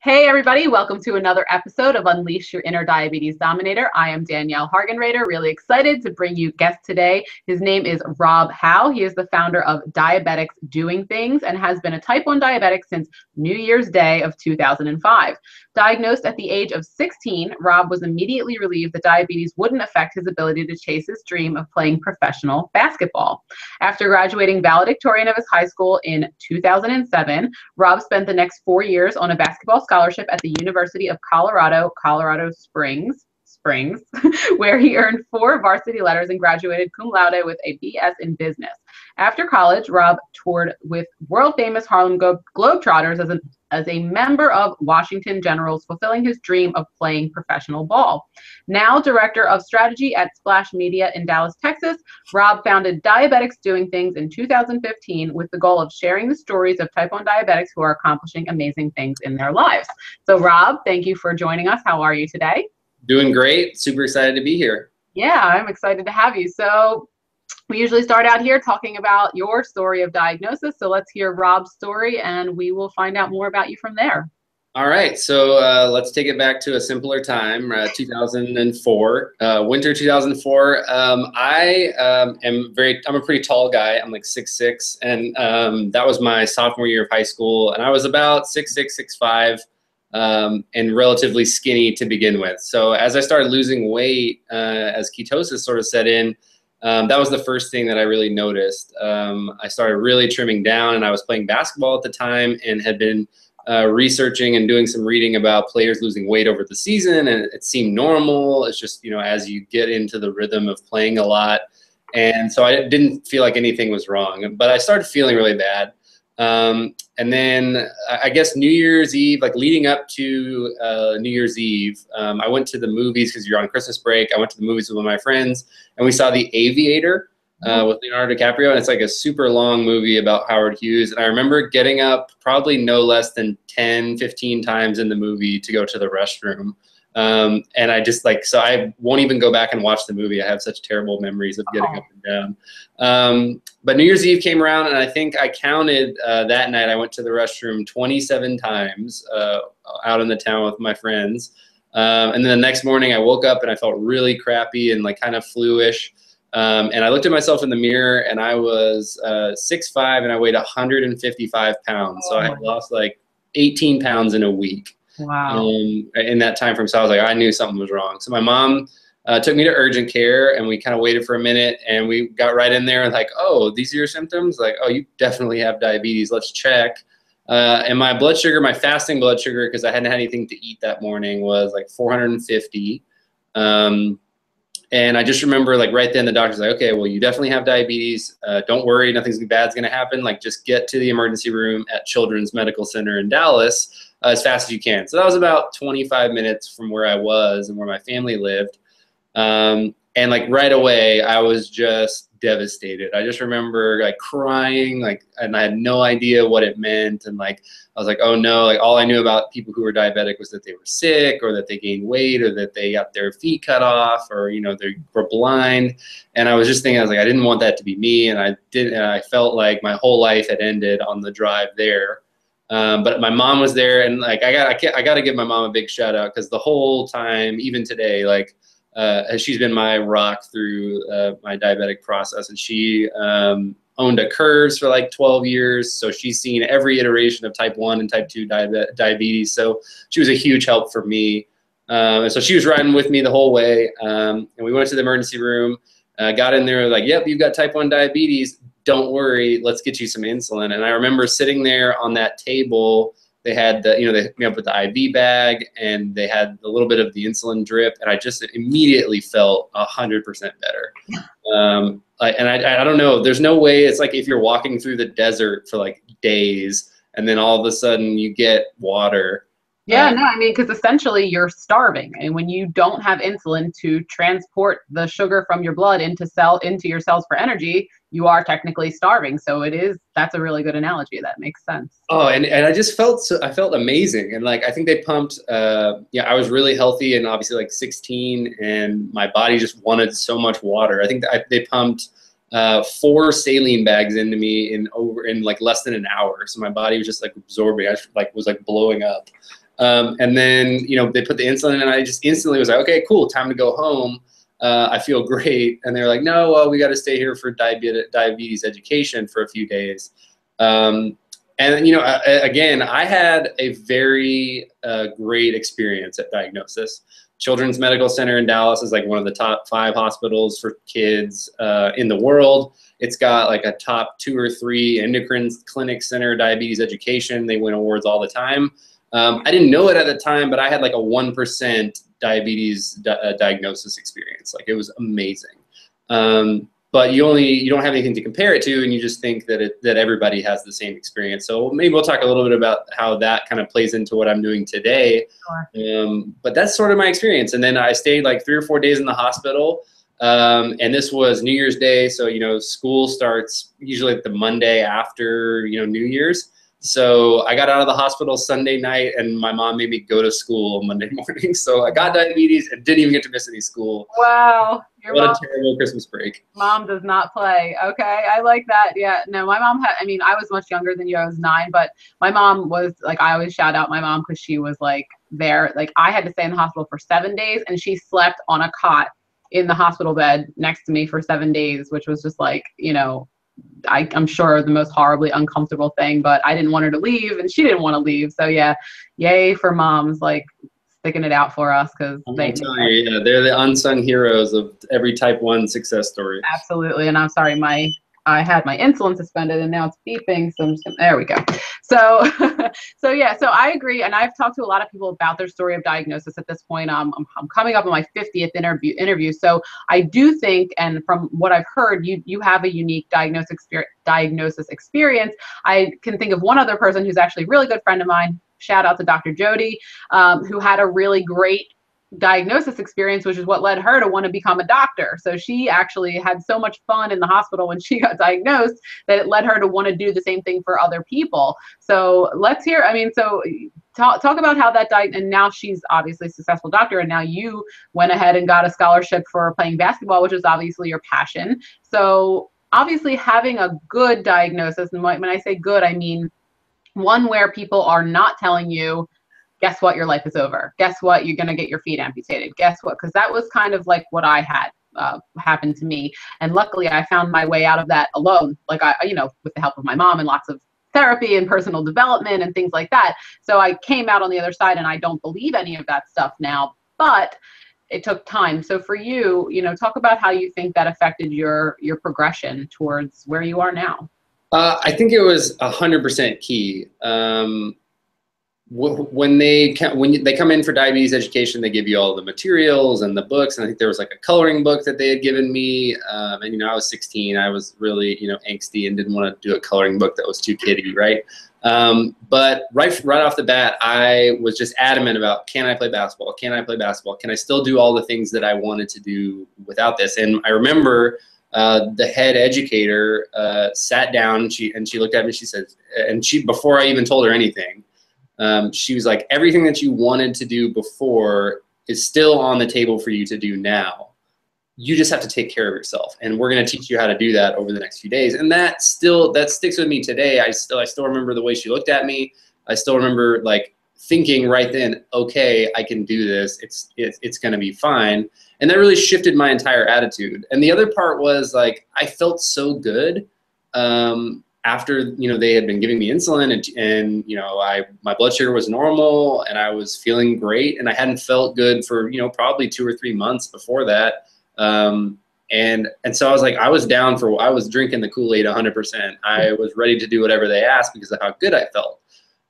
Hey everybody, welcome to another episode of Unleash Your Inner Diabetes Dominator. I am Danielle Hargenrader, really excited to bring you guest today. His name is Rob Howe. He is the founder of Diabetics Doing Things and has been a type 1 diabetic since New Year's Day of 2005. Diagnosed at the age of 16, Rob was immediately relieved that diabetes wouldn't affect his ability to chase his dream of playing professional basketball. After graduating valedictorian of his high school in 2007, Rob spent the next 4 years on a basketball scholarship at the University of Colorado, Colorado Springs, where he earned 4 varsity letters and graduated cum laude with a BS in business. After college, Rob toured with World Famous Harlem Globetrotters as a member of Washington Generals, fulfilling his dream of playing professional ball. Now director of strategy at Splash Media in Dallas, Texas, Rob founded Diabetics Doing Things in 2015 with the goal of sharing the stories of type 1 diabetics who are accomplishing amazing things in their lives. So Rob, thank you for joining us. How are you today? Doing great. Super excited to be here. Yeah, I'm excited to have you. So we usually start out here talking about your story of diagnosis. So let's hear Rob's story and we will find out more about you from there. All right. So let's take it back to a simpler time, 2004, winter 2004. I'm a pretty tall guy. I'm like 6'6", and that was my sophomore year of high school. And I was about 6'6", 6'5", and relatively skinny to begin with. So as I started losing weight, as ketosis sort of set in, that was the first thing that I really noticed. I started really trimming down, and I was playing basketball at the time and had been researching and doing some reading about players losing weight over the season, and it seemed normal. It's just, as you get into the rhythm of playing a lot. And so I didn't feel like anything was wrong, but I started feeling really bad. And then I guess New Year's Eve, like leading up to New Year's Eve, I went to the movies because you're on Christmas break. I went to the movies with one of my friends, and we saw The Aviator with Leonardo DiCaprio. And it's like a super long movie about Howard Hughes. And I remember getting up probably no less than 10, 15 times in the movie to go to the restroom. And I just so I won't even go back and watch the movie. I have such terrible memories of getting up and down. But New Year's Eve came around, and I think I counted that night I went to the restroom 27 times out in the town with my friends. And then the next morning I woke up and I felt really crappy and like kind of flu-ish. And I looked at myself in the mirror, and I was 6'5", and I weighed 155 pounds. So I had lost like 18 pounds in a week. Wow. In that time frame. So I was like, I knew something was wrong. So my mom took me to urgent care, and we kind of waited for a minute, and we got right in there and like, oh, these are your symptoms? Like, oh, you definitely have diabetes. Let's check. And my blood sugar, my fasting blood sugar, because I hadn't had anything to eat that morning, was like 450. And I just remember like right then the doctor's like, okay, well, you definitely have diabetes. Don't worry, nothing bad's gonna happen. Like, just get to the emergency room at Children's Medical Center in Dallas as fast as you can. So that was about 25 minutes from where I was and where my family lived. And like right away, I was just devastated. I just remember like crying, and I had no idea what it meant. And like, I was like, oh no, like all I knew about people who were diabetic was that they were sick, or that they gained weight, or that they got their feet cut off, or, they were blind. And I was just thinking, I was like, I didn't want that to be me. And I felt like my whole life had ended on the drive there. But my mom was there, and like, I got to give my mom a big shout out, because the whole time, even today, like, she's been my rock through my diabetic process. And she owned a Curves for like 12 years. So she's seen every iteration of type 1 and type 2 diabetes. So she was a huge help for me. And so she was riding with me the whole way. And we went to the emergency room, got in there, like, yep, you've got type 1 diabetes. Don't worry, let's get you some insulin. And I remember sitting there on that table. They had they hooked me up with the IV bag, and they had a little bit of the insulin drip, and I just immediately felt 100% better. And I don't know, there's no way. It's like if you're walking through the desert for like days, and then all of a sudden you get water. Yeah, no, I mean, because essentially you're starving, and when you don't have insulin to transport the sugar from your blood into your cells for energy, you are technically starving. So that's a really good analogy. That makes sense. Oh, and I just felt I felt amazing, and like I think they pumped. I was really healthy, and obviously like 16, and my body just wanted so much water. I think that they pumped 4 saline bags into me in like less than an hour. So my body was just like absorbing. I was like blowing up. And then, you know, they put the insulin in, and I just instantly was like, okay, cool, time to go home. I feel great. And they're like, no, well, we got to stay here for diabetes education for a few days. And, you know, again, I had a very great experience at diagnosis. Children's Medical Center in Dallas is like one of the top 5 hospitals for kids in the world. It's got like a top 2 or 3 endocrine clinic center diabetes education. They win awards all the time. I didn't know it at the time, but I had like a 1% diabetes diagnosis experience. Like, it was amazing. But you don't have anything to compare it to, and you just think that that everybody has the same experience. So maybe we'll talk a little bit about how that kind of plays into what I'm doing today. Sure. But that's sort of my experience. And then I stayed like 3 or 4 days in the hospital. And this was New Year's Day. So, you know, school starts usually like the Monday after, you know, New Year's. So I got out of the hospital Sunday night, and my mom made me go to school Monday morning. So I got diabetes and didn't even get to miss any school. Wow. What a terrible Christmas break. Mom does not play. Okay. I like that. Yeah. No, my mom had, I mean, I was much younger than you. I was 9, but my mom was like, I always shout out my mom because she was like there. Like, I had to stay in the hospital for 7 days, and she slept on a cot in the hospital bed next to me for 7 days, which was just like, you know, I'm sure the most horribly uncomfortable thing, but I didn't want her to leave, and she didn't want to leave. So yeah, yay for moms like sticking it out for us, because yeah, they're the unsung heroes of every type 1 success story. Absolutely. And I'm sorry, I had my insulin suspended, and now it's beeping. So I'm just gonna, there we go. So, so yeah, so I agree. And I've talked to a lot of people about their story of diagnosis at this point. I'm coming up on my 50th interview. So I do think, and from what I've heard, you have a unique diagnosis experience. I can think of one other person who's actually a really good friend of mine. Shout out to Dr. Jody, who had a really great diagnosis experience, which is what led her to want to become a doctor. So she actually had so much fun in the hospital when she got diagnosed that it led her to want to do the same thing for other people. So let's hear, I mean, so talk about how that and now she's obviously a successful doctor, and now you went ahead and got a scholarship for playing basketball, which is obviously your passion. So obviously having a good diagnosis, and when I say good, I mean one where people are not telling you, guess what, your life is over. Guess what, you're going to get your feet amputated. Guess what? Because that was kind of like what I had happen to me. And luckily I found my way out of that alone. Like you know, with the help of my mom and lots of therapy and personal development and things like that. So I came out on the other side, and I don't believe any of that stuff now, but it took time. So for you, you know, talk about how you think that affected your progression towards where you are now. I think it was 100% key. When they come in for diabetes education, they give you all the materials and the books. And I think there was like a coloring book that they had given me. And, you know, I was 16. I was really, you know, angsty and didn't want to do a coloring book that was too kiddie, right? But right off the bat, I was just adamant about, can I play basketball? Can I play basketball? Can I still do all the things that I wanted to do without this? And I remember the head educator sat down, and she looked at me, she said, and before I even told her anything, she was like, everything that you wanted to do before is still on the table for you to do now. You just have to take care of yourself, and we're going to teach you how to do that over the next few days. And that sticks with me today. I still remember the way she looked at me. I still remember like thinking right then, okay, I can do this. It's going to be fine. And that really shifted my entire attitude. And the other part was like, I felt so good after, you know, they had been giving me insulin, and you know, my blood sugar was normal, and I was feeling great, and I hadn't felt good for, you know, probably 2 or 3 months before that. And so I was like, I was drinking the Kool-Aid 100%. I was ready to do whatever they asked because of how good I felt.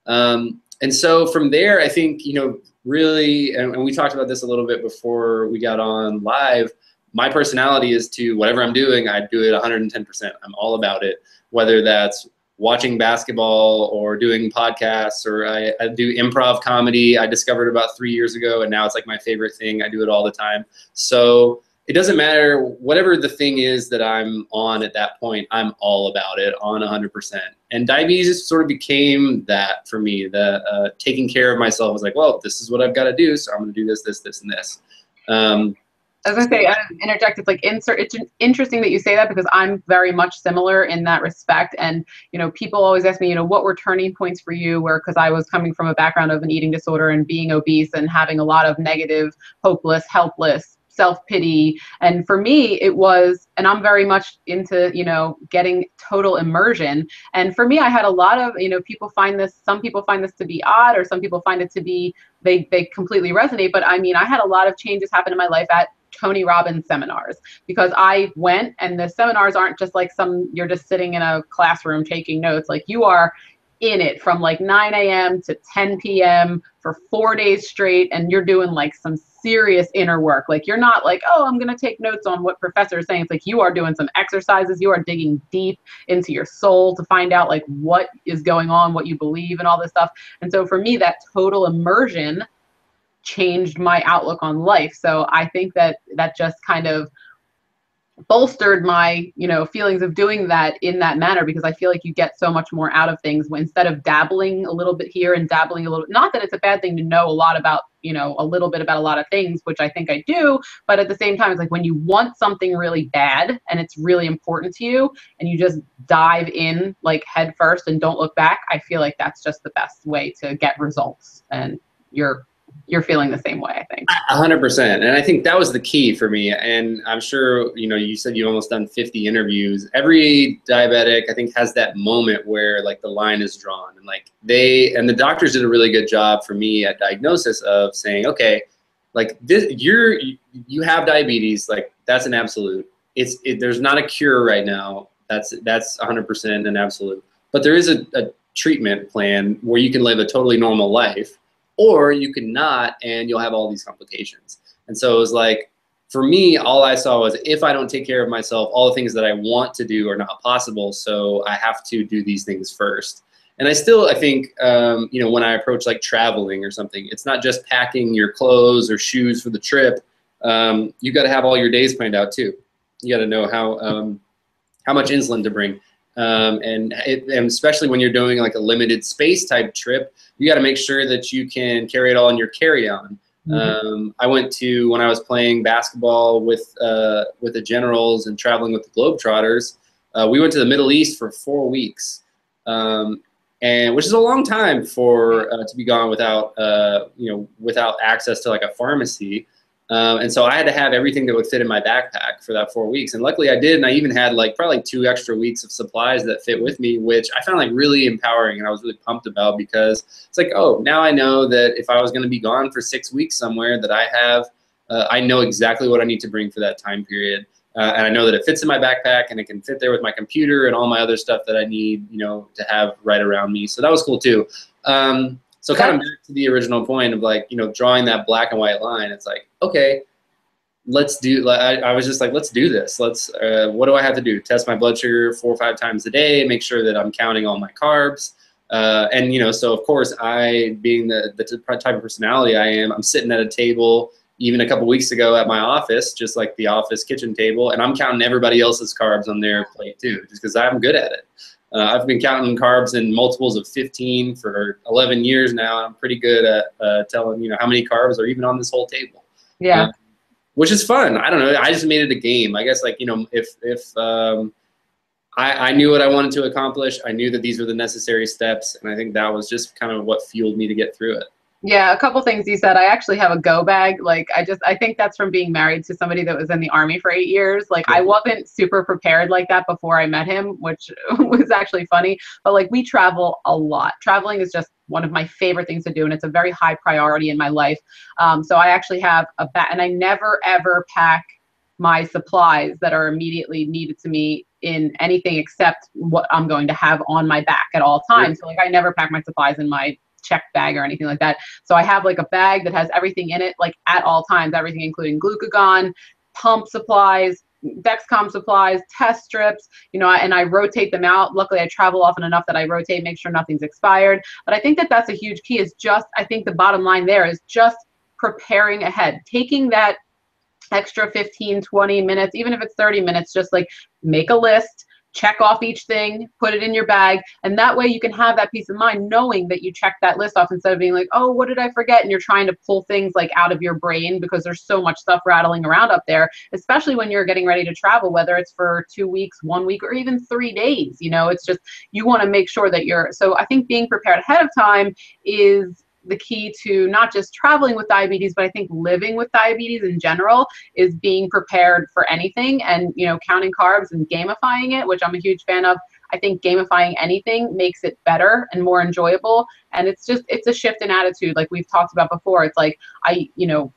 And so from there, I think, you know, really, and we talked about this a little bit before we got on live, my personality is to whatever I'm doing, I do it 110%. I'm all about it, whether that's watching basketball or doing podcasts, or I do improv comedy. I discovered about 3 years ago, and now it's like my favorite thing. I do it all the time. So it doesn't matter, whatever the thing is that I'm on at that point, I'm all about it on 100%. And diabetes sort of became that for me. The taking care of myself was like, well, this is what I've got to do, so I'm going to do this, this, this, and this. I was gonna say, interject. It's like insert. It's interesting that you say that because I'm very much similar in that respect. And people always ask me, what were turning points for you? Where because I was coming from a background of an eating disorder and being obese and having a lot of negative, hopeless, helpless, self-pity. And for me, it was, and I'm very much into, getting total immersion. And for me, I had a lot of, people find this, some people find this to be odd, or some people find it to be, they completely resonate. But I mean, I had a lot of changes happen in my life at Tony Robbins seminars, because I went, and the seminars aren't just like you're just sitting in a classroom taking notes. Like, you are in it from like 9 a.m. to 10 p.m. for 4 days straight, and you're doing like some serious inner work. Like, you're not like, oh, I'm going to take notes on what professor is saying. It's like you are doing some exercises. You are digging deep into your soul to find out like what is going on, what you believe, and all this stuff. And so for me, that total immersion changed my outlook on life. So I think that just kind of bolstered my feelings of doing that in that manner, because I feel like you get so much more out of things instead of dabbling a little bit here and dabbling a little. Not that it's a bad thing to know a lot about, a little bit about a lot of things, which I think I do, but at the same time, it's like when you want something really bad and it's really important to you, and you just dive in like head first and don't look back, I feel like that's just the best way to get results. And you're feeling the same way, I think. 100%. And I think that was the key for me. And I'm sure, you said you almost done 50 interviews. Every diabetic, I think, has that moment where like the line is drawn, and like the doctors did a really good job for me at diagnosis of saying, okay, like this, you have diabetes. Like, that's an absolute. There's not a cure right now. That's 100% an absolute. But there is a treatment plan where you can live a totally normal life, or you could not, and you'll have all these complications. And so it was like, for me, all I saw was, if I don't take care of myself, all the things that I want to do are not possible. So I have to do these things first. And I think, when I approach like traveling or something, it's not just packing your clothes or shoes for the trip. You got to have all your days planned out too. You got to know how much insulin to bring. And especially when you're doing like a limited space type trip, you got to make sure that you can carry it all in your carry-on. Mm-hmm. I went to, when I was playing basketball with the Generals and traveling with the Globetrotters, we went to the Middle East for 4 weeks, and which is a long time for to be gone without without access to like a pharmacy. And so I had to have everything that would fit in my backpack for that 4 weeks. And luckily I did. And I even had like probably 2 extra weeks of supplies that fit with me, which I found like really empowering. And I was really pumped about, because it's like, oh, now I know that if I was going to be gone for 6 weeks somewhere, that I know exactly what I need to bring for that time period. And I know that it fits in my backpack, and it can fit there with my computer and all my other stuff that I need, to have right around me. So that was cool too. So kind of back to the original point of like, drawing that black and white line. It's like, okay, let's do, I was just like, let's do this. What do I have to do? Test my blood sugar 4 or 5 times a day, make sure that I'm counting all my carbs. And, so of course I, being the type of personality I am, I'm sitting at a table even a couple weeks ago at my office, just like the office kitchen table, and I'm counting everybody else's carbs on their plate too, just because I'm good at it. I've been counting carbs in multiples of 15 for 11 years now. I'm pretty good at telling, how many carbs are even on this whole table. Yeah. Which is fun. I don't know. I just made it a game. I guess like, if I knew what I wanted to accomplish, I knew that these were the necessary steps. And I think that was just kind of what fueled me to get through it. Yeah, a couple things you said. I actually have a go bag. Like, I think that's from being married to somebody that was in the Army for 8 years. Like, I wasn't super prepared like that before I met him, which was actually funny. But like, we travel a lot. Traveling is just one of my favorite things to do, and it's a very high priority in my life. So I actually have a bag, and I never ever pack my supplies that are immediately needed to me in anything except what I'm going to have on my back at all times. So like, I never pack my supplies in my check bag or anything like that. So I have like a bag that has everything in it, like at all times, everything including glucagon, pump supplies, Dexcom supplies, test strips, and I rotate them out. Luckily, I travel often enough that I rotate, make sure nothing's expired. But I think that that's a huge key, is just, I think the bottom line there is just preparing ahead, taking that extra 15, 20 minutes, even if it's 30 minutes, just like make a list, check off each thing, put it in your bag, and that way you can have that peace of mind knowing that you checked that list off instead of being like, oh, what did I forget? And you're trying to pull things like out of your brain because there's so much stuff rattling around up there, especially when you're getting ready to travel, whether it's for 2 weeks, 1 week, or even 3 days. You know, it's just, you want to make sure that so I think being prepared ahead of time is the key to not just traveling with diabetes, but I think living with diabetes in general is being prepared for anything, and, you know, counting carbs and gamifying it, which I'm a huge fan of. I think gamifying anything makes it better and more enjoyable. And it's a shift in attitude. Like we've talked about before, it's like,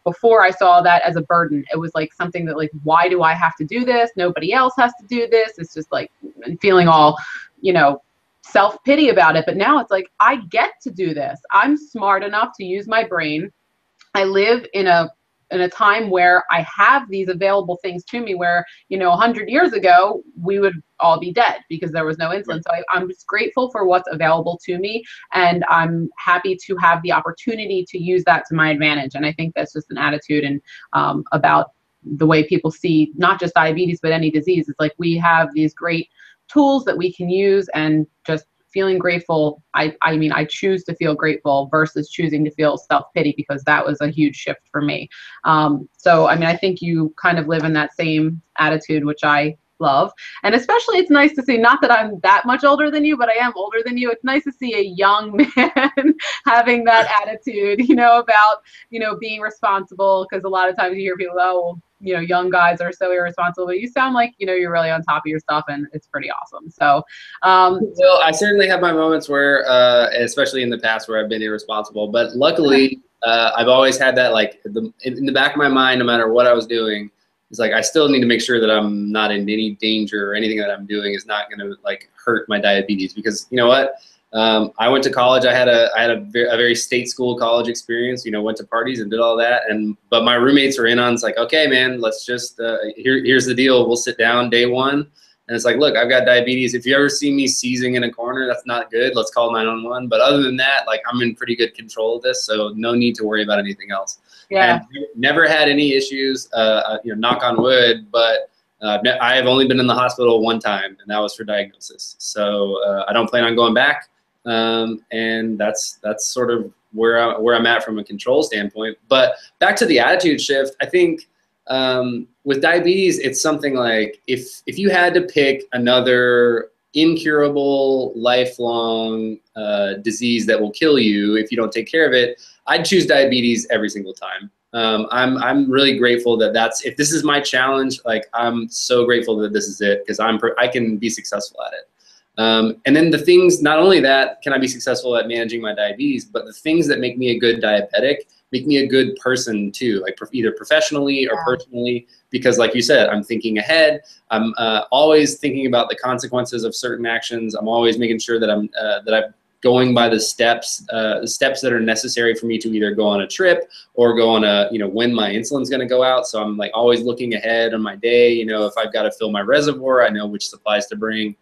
before I saw that as a burden, it was like something that like, why do I have to do this? Nobody else has to do this. It's just like, and feeling all, self-pity about it. But now it's like, I get to do this. I'm smart enough to use my brain. I live in a time where I have these available things to me where, 100 years ago, we would all be dead because there was no insulin. So I'm just grateful for what's available to me. And I'm happy to have the opportunity to use that to my advantage. And I think that's just an attitude and about the way people see not just diabetes, but any disease. It's like we have these great tools that we can use, and just feeling grateful. I choose to feel grateful versus choosing to feel self-pity, because that was a huge shift for me. I think you kind of live in that same attitude, which I love. And especially it's nice to see, not that I'm that much older than you, but I am older than you. It's nice to see a young man having that attitude, about, being responsible. Because a lot of times you hear people, oh, well, young guys are so irresponsible, but you sound like, you're really on top of your stuff, and it's pretty awesome. So, I certainly have my moments where, especially in the past, where I've been irresponsible, but luckily, I've always had that, like, in the back of my mind, no matter what I was doing, it's like, I still need to make sure that I'm not in any danger, or anything that I'm doing is not going to like hurt my diabetes. Because you know what? I went to college. I had a very state school college experience. Went to parties and did all that. But my roommates were in on, it's like, okay, man, let's just here's the deal. We'll sit down day one, and it's like, look, I've got diabetes. If you ever see me seizing in a corner, that's not good. Let's call 911. But other than that, like, I'm in pretty good control of this, so no need to worry about anything else. Yeah. And never had any issues. Knock on wood, but. I have only been in the hospital one time, and that was for diagnosis. So I don't plan on going back. And that's sort of where I'm at from a control standpoint. But back to the attitude shift, I think with diabetes, it's something like, if you had to pick another incurable, lifelong disease that will kill you if you don't take care of it, I'd choose diabetes every single time. I'm really grateful that if this is my challenge, like, I'm so grateful that this is it, because I can be successful at it. And then the things, not only that can I be successful at managing my diabetes, but the things that make me a good diabetic make me a good person too, like either professionally or personally, because like you said, I'm thinking ahead. I'm always thinking about the consequences of certain actions. I'm always making sure that I'm going by the steps that are necessary for me to either go on a trip or go on when my insulin's going to go out. So I'm like always looking ahead on my day. If I've got to fill my reservoir, I know which supplies to bring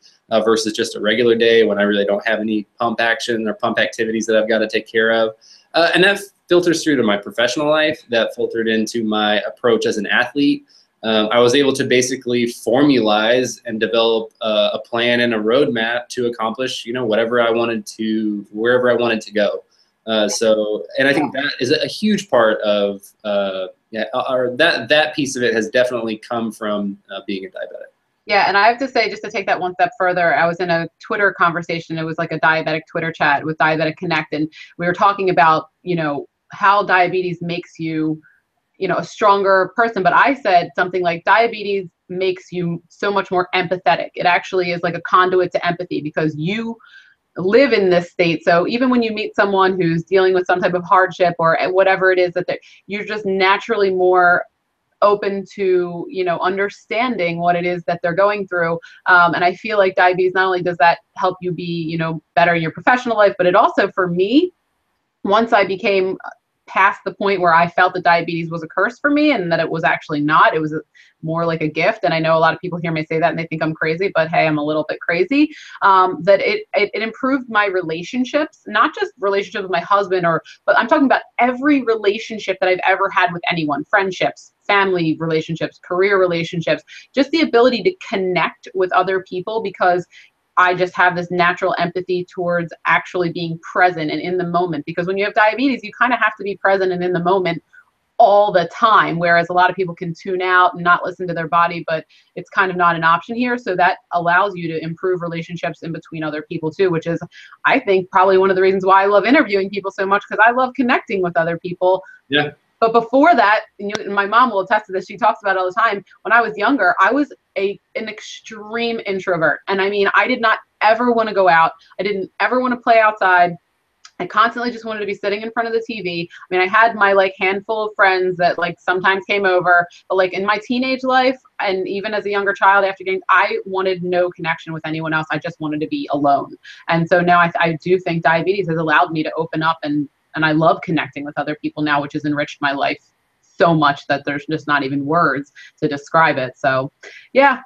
versus just a regular day when I really don't have any pump action or pump activities that I've got to take care of. And that filters through to my professional life. That filtered into my approach as an athlete. I was able to basically formalize and develop a plan and a roadmap to accomplish, whatever I wanted to, wherever I wanted to go. And I think that is a huge part of, that piece of it has definitely come from being a diabetic. Yeah, and I have to say, just to take that one step further, I was in a Twitter conversation. It was like a diabetic Twitter chat with Diabetic Connect, and we were talking about, how diabetes makes you, a stronger person. But I said something like, diabetes makes you so much more empathetic. It actually is like a conduit to empathy, because you live in this state. So even when you meet someone who's dealing with some type of hardship or whatever it is that you're just naturally more open to, understanding what it is that they're going through. And I feel like diabetes, not only does that help you be, better in your professional life, but it also, for me, once I became past the point where I felt that diabetes was a curse for me and that it was actually not. It was more like a gift. And I know a lot of people hear me say that and they think I'm crazy, but hey, I'm a little bit crazy. That it improved my relationships, not just relationships with my husband, but I'm talking about every relationship that I've ever had with anyone, friendships, family relationships, career relationships, just the ability to connect with other people, because I just have this natural empathy towards actually being present and in the moment. Because when you have diabetes, you kind of have to be present and in the moment all the time, whereas a lot of people can tune out and not listen to their body, but it's kind of not an option here. So that allows you to improve relationships in between other people too, which is, I think, probably one of the reasons why I love interviewing people so much, because I love connecting with other people. Yeah. But before that, and my mom will attest to this, she talks about it all the time, when I was younger, I was an extreme introvert. And I mean, I did not ever want to go out. I didn't ever want to play outside. I constantly just wanted to be sitting in front of the TV. I mean, I had my like handful of friends that like sometimes came over, but like in my teenage life and even as a younger child after games, I wanted no connection with anyone else. I just wanted to be alone. And so now I do think diabetes has allowed me to open up, and I love connecting with other people now, which has enriched my life so much that there's just not even words to describe it. So, yeah.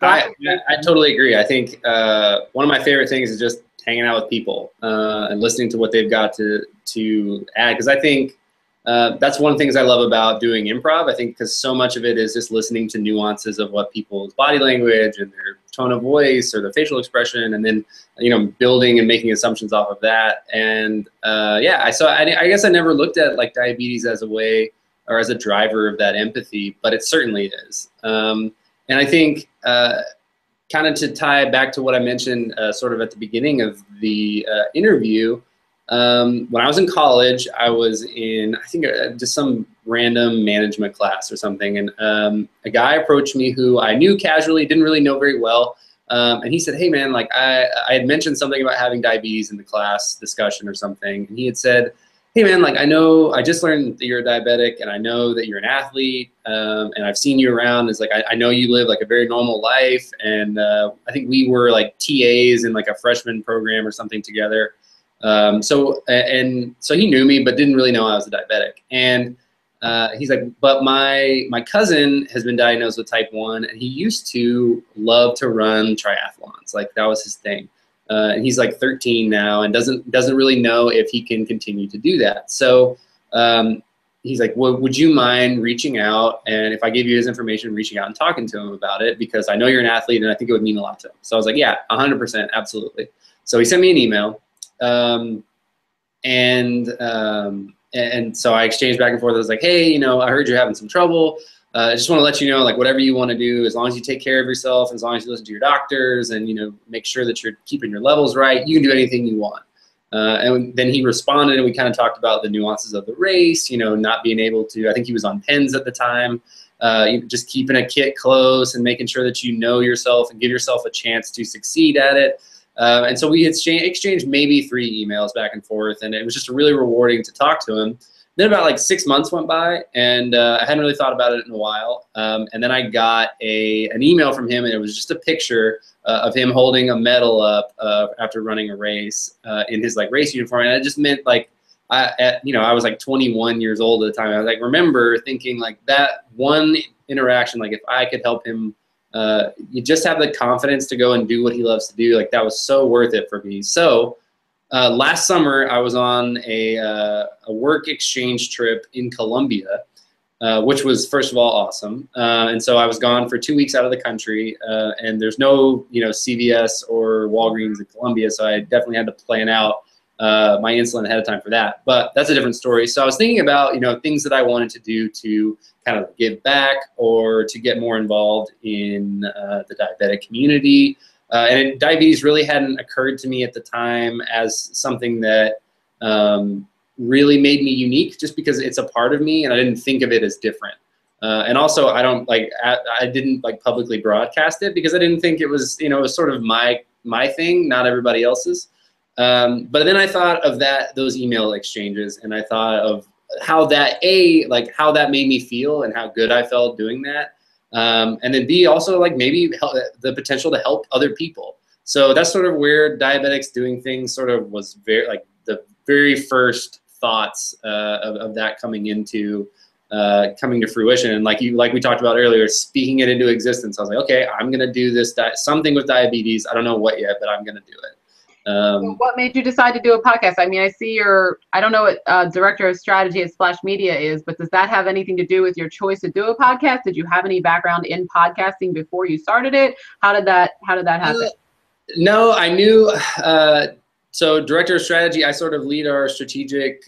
I totally agree. I think one of my favorite things is just hanging out with people and listening to what they've got to add. Because I think that's one of the things I love about doing improv. I think because so much of it is just listening to nuances of what people's body language and their tone of voice or their facial expression, and then building and making assumptions off of that. And I guess I never looked at like diabetes as a way or as a driver of that empathy, but it certainly is. And I think kind of to tie back to what I mentioned sort of at the beginning of the interview, when I was in college, I was in, I think, just some random management class or something. And a guy approached me who I knew casually, didn't really know very well. And he said, hey, man, like I had mentioned something about having diabetes in the class discussion or something. And he had said, hey, man, like I just learned that you're a diabetic, and I know that you're an athlete, and I've seen you around. It's like, I know you live like a very normal life. And I think we were like TAs in like a freshman program or something together. So he knew me, but didn't really know I was a diabetic. And he's like, but my cousin has been diagnosed with type 1, and he used to love to run triathlons. Like that was his thing. And he's like 13 now and doesn't really know if he can continue to do that. So he's like, well, would you mind reaching out, and if I gave you his information, reaching out and talking to him about it, because I know you're an athlete and I think it would mean a lot to him. So I was like, yeah, 100%, absolutely. So he sent me an email, and so I exchanged back and forth. I was like, hey, I heard you're having some trouble. I just want to let you know, like, whatever you want to do, as long as you take care of yourself, as long as you listen to your doctors and, make sure that you're keeping your levels right, you can do anything you want. And then he responded, and we kind of talked about the nuances of the race, not being able to, I think he was on pens at the time, just keeping a kit close and making sure that you know yourself and give yourself a chance to succeed at it. And so we had exchanged maybe 3 emails back and forth, and it was just really rewarding to talk to him. Then about like 6 months went by, and I hadn't really thought about it in a while. And then I got an email from him, and it was just a picture of him holding a medal up after running a race in his like race uniform. And it just meant like, I was like 21 years old at the time. I was like, remember thinking like that one interaction, like if I could help him, you just have the confidence to go and do what he loves to do. Like that was so worth it for me. So last summer, I was on a work exchange trip in Colombia, which was, first of all, awesome. And so I was gone for 2 weeks out of the country, and there's no, CVS or Walgreens in Colombia, so I definitely had to plan out my insulin ahead of time for that. But that's a different story. So I was thinking about, things that I wanted to do to kind of give back or to get more involved in the diabetic community. And diabetes really hadn't occurred to me at the time as something that really made me unique, just because it's a part of me and I didn't think of it as different. And also I didn't publicly broadcast it because I didn't think it was, it was sort of my thing, not everybody else's. But then I thought of those email exchanges, and I thought of how that made me feel and how good I felt doing that. And then B, also maybe the potential to help other people. So that's sort of where Diabetics Doing Things sort of was the very first thoughts of that coming to fruition. And like we talked about earlier, speaking it into existence. I was like, okay, I'm gonna do this something with diabetes. I don't know what yet, but I'm gonna do it. So what made you decide to do a podcast? I mean, I see I don't know what director of strategy at Splash Media is, but does that have anything to do with your choice to do a podcast? Did you have any background in podcasting before you started it? How did that happen? No, I knew. So director of strategy, I sort of lead our strategic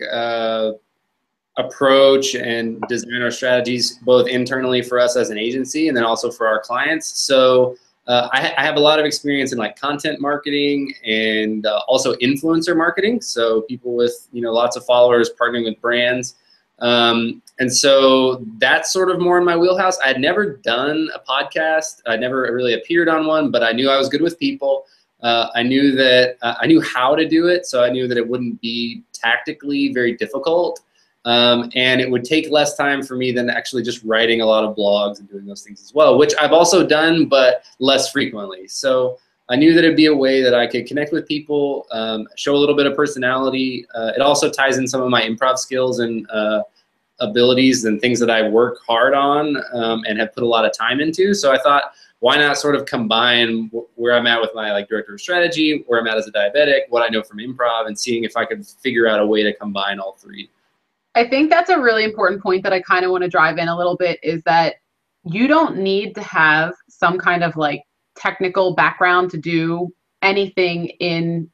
approach and design our strategies both internally for us as an agency and then also for our clients. So I have a lot of experience in like content marketing and also influencer marketing. So people with lots of followers partnering with brands. And so that's sort of more in my wheelhouse. I had never done a podcast. I never really appeared on one, but I knew I was good with people. I knew that I knew how to do it. So I knew that it wouldn't be tactically very difficult. And it would take less time for me than actually just writing a lot of blogs and doing those things as well, which I've also done, but less frequently. So I knew that it'd be a way that I could connect with people, show a little bit of personality. It also ties in some of my improv skills and abilities and things that I work hard on and have put a lot of time into. So I thought, why not sort of combine where I'm at with my director of strategy, where I'm at as a diabetic, what I know from improv, and seeing if I could figure out a way to combine all three. I think that's a really important point that I kind of want to drive in a little bit, is that you don't need to have some kind of like technical background to do anything in,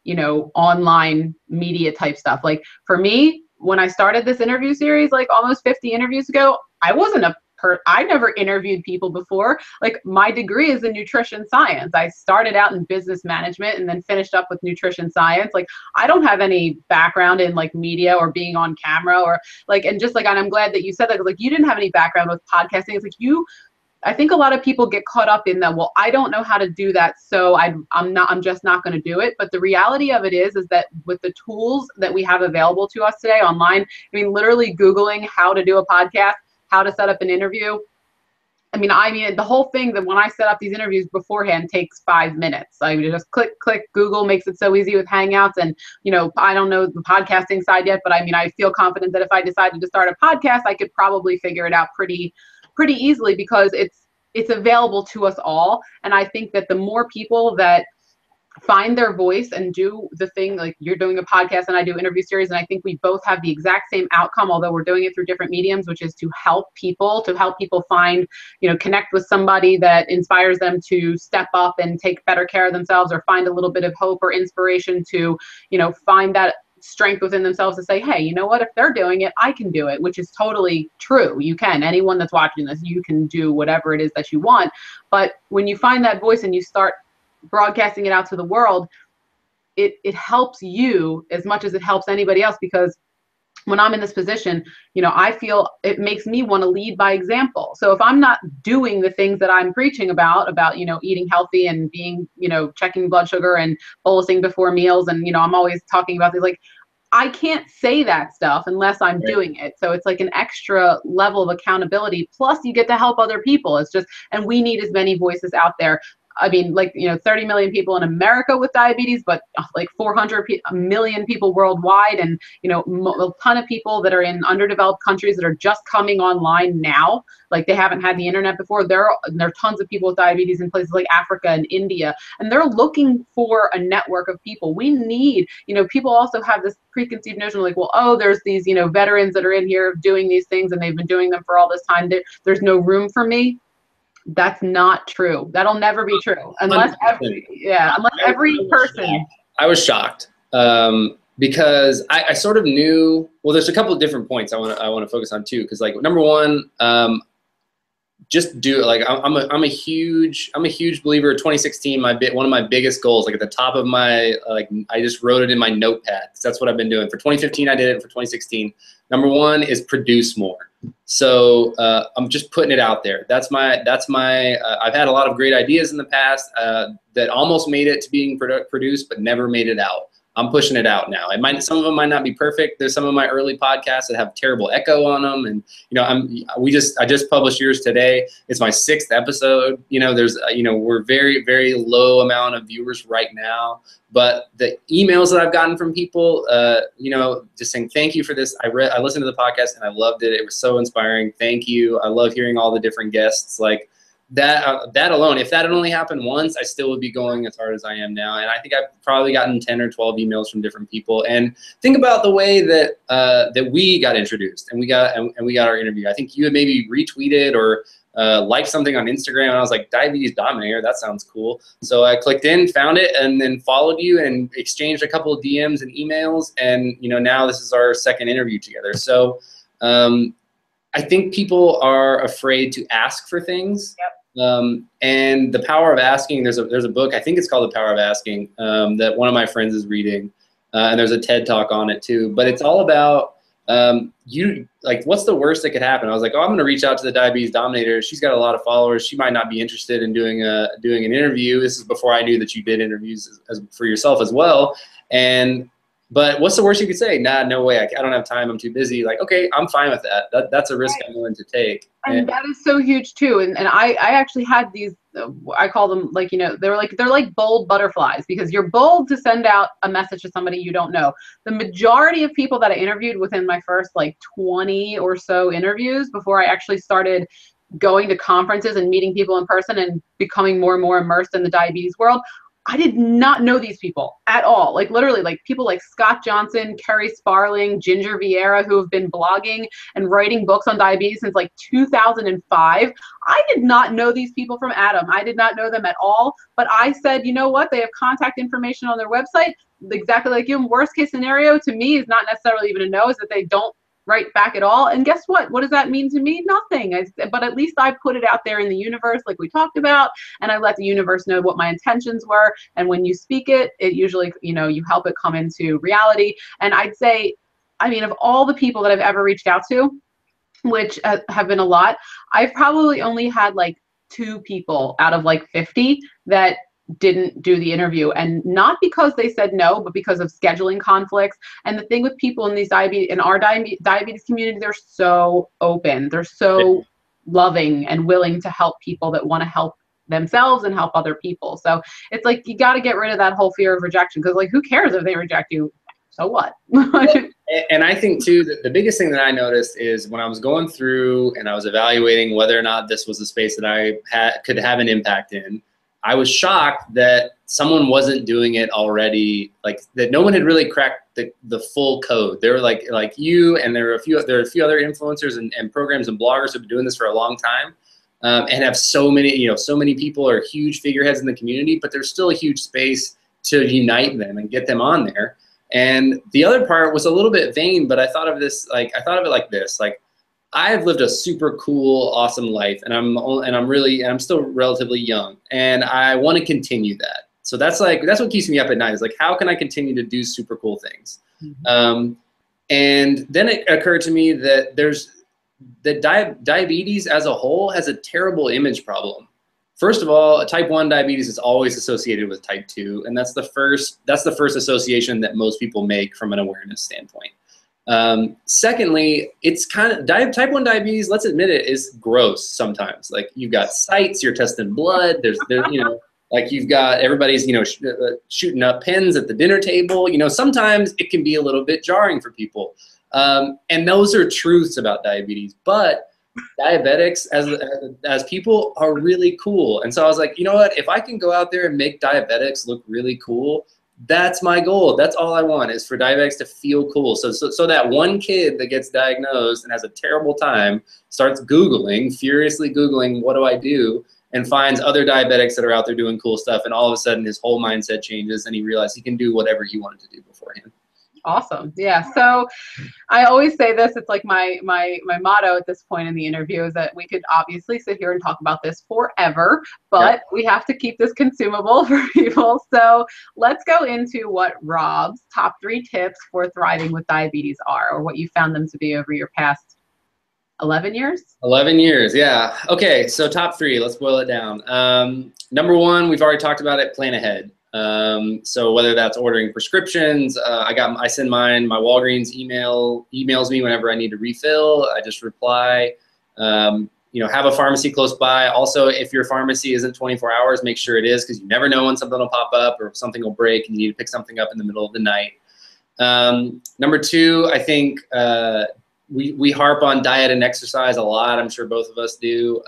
online media type stuff. Like for me, when I started this interview series, like almost 50 interviews ago, I never interviewed people before. Like my degree is in nutrition science. I started out in business management and then finished up with nutrition science. Like I don't have any background in like media or being on camera or like, and I'm glad that you said that, like you didn't have any background with podcasting. It's like I think a lot of people get caught up in that. Well, I don't know how to do that, so I'm just not going to do it. But the reality of it is that with the tools that we have available to us today online, I mean, literally Googling how to do a podcast, how to set up an interview. I mean, the whole thing that when I set up these interviews beforehand takes 5 minutes. I just click, Google makes it so easy with Hangouts. And, I don't know the podcasting side yet, but I mean, I feel confident that if I decided to start a podcast, I could probably figure it out pretty easily because it's available to us all. And I think that the more people that find their voice and do the thing, like you're doing a podcast and I do interview series, and I think we both have the exact same outcome, although we're doing it through different mediums, which is to help people find, connect with somebody that inspires them to step up and take better care of themselves, or find a little bit of hope or inspiration to, find that strength within themselves to say, hey, you know what, if they're doing it, I can do it, which is totally true. You can. Anyone that's watching this, you can do whatever it is that you want. But when you find that voice and you start broadcasting it out to the world, it helps you as much as it helps anybody else, because when I'm in this position, I feel it makes me want to lead by example. So if I'm not doing the things that I'm preaching about, eating healthy and being, checking blood sugar and bolusing before meals, and, I'm always talking about these, like, I can't say that stuff unless I'm doing it. So it's like an extra level of accountability. Plus you get to help other people. And we need as many voices out there. I mean, 30 million people in America with diabetes, but like 400 million people worldwide, and, a ton of people that are in underdeveloped countries that are just coming online now. Like they haven't had the internet before. There are tons of people with diabetes in places like Africa and India, and they're looking for a network of people. We need, people also have this preconceived notion like, well, oh, there's these, veterans that are in here doing these things and they've been doing them for all this time. There's no room for me. That's not true. That'll never be true unless every person. I was shocked because I sort of knew. Well, there's a couple of different points I want to focus on too. Because like number one, just do it. Like I'm a huge believer. 2016, one of my biggest goals, like at the top of my I just wrote it in my notepad. That's what I've been doing for 2015. I did it for 2016. Number one is produce more. So I'm just putting it out there. That's my. I've had a lot of great ideas in the past that almost made it to being produced, but never made it out. I'm pushing it out now. Some of them might not be perfect. There's some of my early podcasts that have terrible echo on them, and I just published yours today. It's my 6th episode. We're very, very low amount of viewers right now, but the emails that I've gotten from people, just saying thank you for this. I listened to the podcast and I loved it. It was so inspiring. Thank you. I love hearing all the different guests. Like that alone, if that had only happened once, I still would be going as hard as I am now. And I think I've probably gotten 10 or 12 emails from different people. And think about the way that that we got introduced and we got our interview. I think you had maybe retweeted or liked something on Instagram, and I was like, Diabetes Dominator, that sounds cool. So I clicked in, found it, and then followed you and exchanged a couple of DMs and emails. And now this is our 2nd interview together. So I think people are afraid to ask for things. Yep. And the power of asking, there's a book, I think it's called The Power of Asking, that one of my friends is reading, and there's a TED Talk on it too. But it's all about what's the worst that could happen? I was like, oh, I'm going to reach out to the Diabetes Dominator. She's got a lot of followers. She might not be interested in doing an interview. This is before I knew that you did interviews for yourself as well. But what's the worst you could say? Nah, no way. I don't have time. I'm too busy. Like, okay, I'm fine with that. That's a risk I'm willing to take. And that is so huge too. And I actually had these, I call them they're like bold butterflies, because you're bold to send out a message to somebody you don't know. The majority of people that I interviewed within my first 20 or so interviews, before I actually started going to conferences and meeting people in person and becoming more and more immersed in the diabetes world, I did not know these people at all. Literally, people like Scott Johnson, Kerry Sparling, Ginger Vieira, who have been blogging and writing books on diabetes since 2005. I did not know these people from Adam. I did not know them at all. But I said, you know what? They have contact information on their website. Exactly like you. Worst case scenario to me is not necessarily even a no, is that they don't write back at all. And guess what? What does that mean to me? Nothing. But at least I put it out there in the universe like we talked about, and I let the universe know what my intentions were. And when you speak it, it usually, you help it come into reality. And I'd say, of all the people that I've ever reached out to, which have been a lot, I've probably only had 2 people out of 50 that didn't do the interview, and not because they said no, but because of scheduling conflicts. And the thing with people in these our diabetes community, they're so open, they're so loving and willing to help people that want to help themselves and help other people. So it's you got to get rid of that whole fear of rejection, because who cares if they reject you? So what? And I think too that the biggest thing that I noticed is when I was going through and I was evaluating whether or not this was a space that I could have an impact in, I was shocked that someone wasn't doing it already, that no one had really cracked the full code. They were like you, and there are a few other influencers and programs and bloggers who have been doing this for a long time, and have so many people are huge figureheads in the community, but there's still a huge space to unite them and get them on there. And the other part was a little bit vain, but I thought of it like this. I've lived a super cool, awesome life, and I'm still relatively young, and I want to continue that. So that's what keeps me up at night, is how can I continue to do super cool things? Mm-hmm. And then it occurred to me that diabetes as a whole has a terrible image problem. First of all, type 1 diabetes is always associated with type 2, and that's the first association that most people make from an awareness standpoint. Secondly, it's kind of type 1 diabetes, let's admit it, is gross sometimes. You've got sites, you're testing blood, there's you've got everybody's, shooting up pens at the dinner table. Sometimes it can be a little bit jarring for people. And those are truths about diabetes, but diabetics as people are really cool. And so I was like, you know what, if I can go out there and make diabetics look really cool, that's my goal. That's all I want, is for diabetics to feel cool. So that one kid that gets diagnosed and has a terrible time starts furiously Googling, what do I do? And finds other diabetics that are out there doing cool stuff. And all of a sudden his whole mindset changes and he realizes he can do whatever he wanted to do beforehand. Awesome. Yeah. So I always say this, it's my motto at this point in the interview is that we could obviously sit here and talk about this forever, but we have to keep this consumable for people. So let's go into what Rob's top 3 tips for thriving with diabetes are, or what you found them to be over your past 11 years? 11 years, yeah. Okay, so top 3, let's boil it down. Number 1, we've already talked about it, plan ahead. So whether that's ordering prescriptions, I send mine, my Walgreens emails me whenever I need to refill. I just reply. You know, have a pharmacy close by. Also, if your pharmacy isn't 24 hours, make sure it is, because you never know when something will pop up or something will break and you need to pick something up in the middle of the night. Number two, I think we harp on diet and exercise a lot. I'm sure both of us do.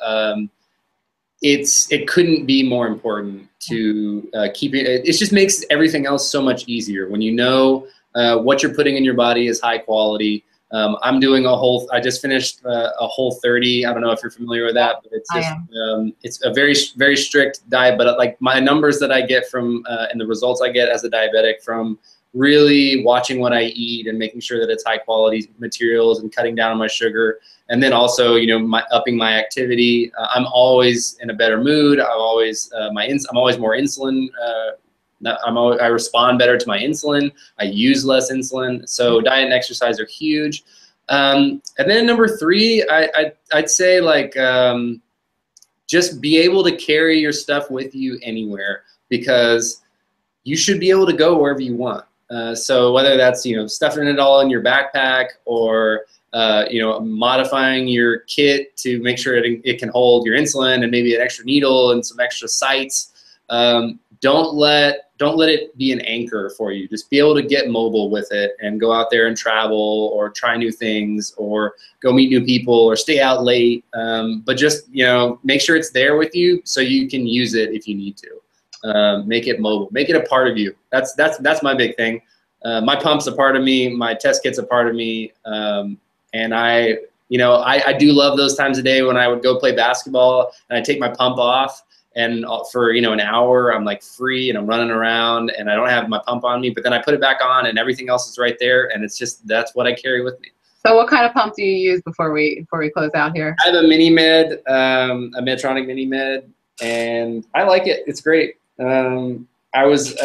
It couldn't be more important to keep it. It just makes everything else so much easier when you know what you're putting in your body is high quality. I'm doing I just finished a Whole30. I don't know if you're familiar with that, but it's just, it's a very, very strict diet. But like my numbers that I get from, and the results I get as a diabetic from really watching what I eat and making sure that it's high quality materials and cutting down on my sugar. And then also, you know, upping my activity. I'm always in a better mood. I'm always more insulin. I respond better to my insulin. I use less insulin. So diet and exercise are huge. And then number three, I'd say like just be able to carry your stuff with you anywhere, because you should be able to go wherever you want. So whether that's, you know, stuffing it all in your backpack or you know, modifying your kit to make sure it can hold your insulin and maybe an extra needle and some extra sites. Don't let it be an anchor for you. Just be able to get mobile with it and go out there and travel or try new things or go meet new people or stay out late. But just, you know, make sure it's there with you so you can use it if you need to. Make it mobile. Make it a part of you. That's my big thing. My pump's a part of me. My test kit's a part of me. And I do love those times of day when I would go play basketball and I take my pump off. And for, you know, an hour, I'm like free and I'm running around and I don't have my pump on me, but then I put it back on and everything else is right there. And it's just, that's what I carry with me. So what kind of pump do you use before we close out here? I have a mini med, a Medtronic mini med, and I like it. It's great. I was,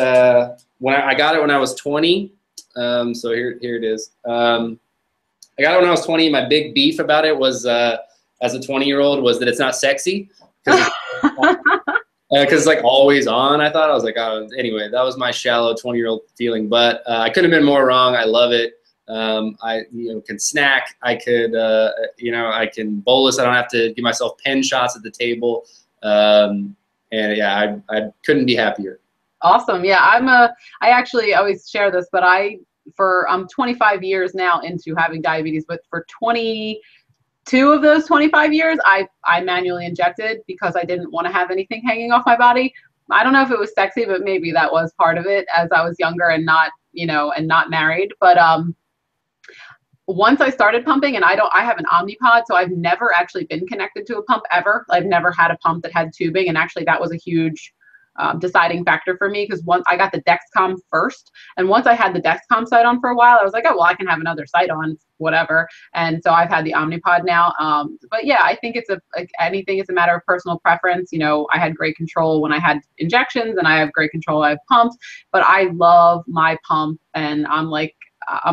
when I got it when I was 20. So here it is. I got it when I was 20. My big beef about it was, as a 20-year-old, was that it's not sexy. Because it's like always on. I thought, I was like, oh, anyway, that was my shallow 20-year-old feeling. But I couldn't have been more wrong. I love it. I can snack. I could I can bolus. I don't have to give myself pen shots at the table. And yeah, I couldn't be happier. Awesome. Yeah, I actually always share this, but I'm 25 years now into having diabetes, but for 22 of those 25 years, I manually injected because I didn't want to have anything hanging off my body. I don't know if it was sexy, but maybe that was part of it as I was younger and not, and not married. But once I started pumping, and I have an Omnipod, so I've never actually been connected to a pump ever. I've never had a pump that had tubing, and actually that was a huge deciding factor for me, because once I got the Dexcom first, and once I had the Dexcom site on for a while, I was like, oh, well, I can have another site on, whatever. And so I've had the Omnipod now. But yeah, I think it's anything is a matter of personal preference. I had great control when I had injections, and I have great control when I have pumps, but I love my pump, and I'm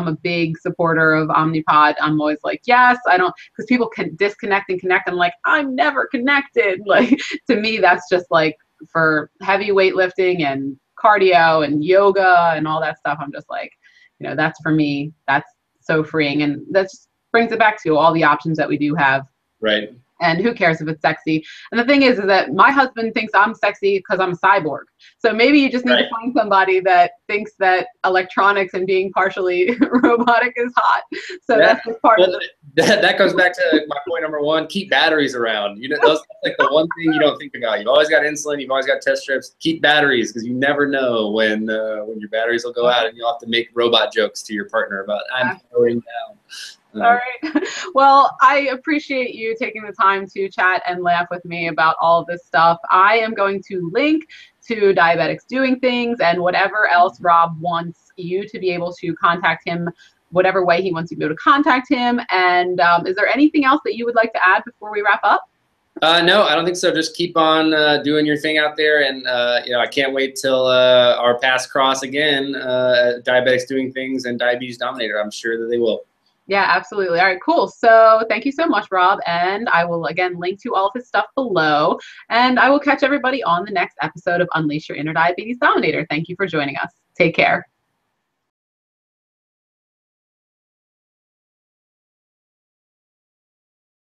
a big supporter of Omnipod. I'm always like, yes, because people can disconnect and connect. I'm like, I'm never connected. Like, to me, that's just like, for heavy weightlifting and cardio and yoga and all that stuff, I'm just like, that's for me, that's so freeing. And that just brings it back to all the options that we do have. Right. And who cares if it's sexy? And the thing is that my husband thinks I'm sexy because I'm a cyborg. So maybe you just need to find somebody that thinks that electronics and being partially robotic is hot. So that's just part of it. That goes back to my point number one: keep batteries around. That's like the one thing you don't think about. You've always got insulin. You've always got test strips. Keep batteries, because you never know when your batteries will go out, and you'll have to make robot jokes to your partner about I'm powering down. All right. Well, I appreciate you taking the time to chat and laugh with me about all of this stuff. I am going to link to Diabetics Doing Things and whatever else Rob wants you to be able to contact him, whatever way he wants you to be able to contact him. And is there anything else that you would like to add before we wrap up? No, I don't think so. Just keep on doing your thing out there, and I can't wait till our paths cross again. Diabetics Doing Things and Diabetes Dominator. I'm sure that they will. Yeah, absolutely. All right, cool. So thank you so much, Rob. And I will again link to all of his stuff below. And I will catch everybody on the next episode of Unleash Your Inner Diabetes Dominator. Thank you for joining us. Take care.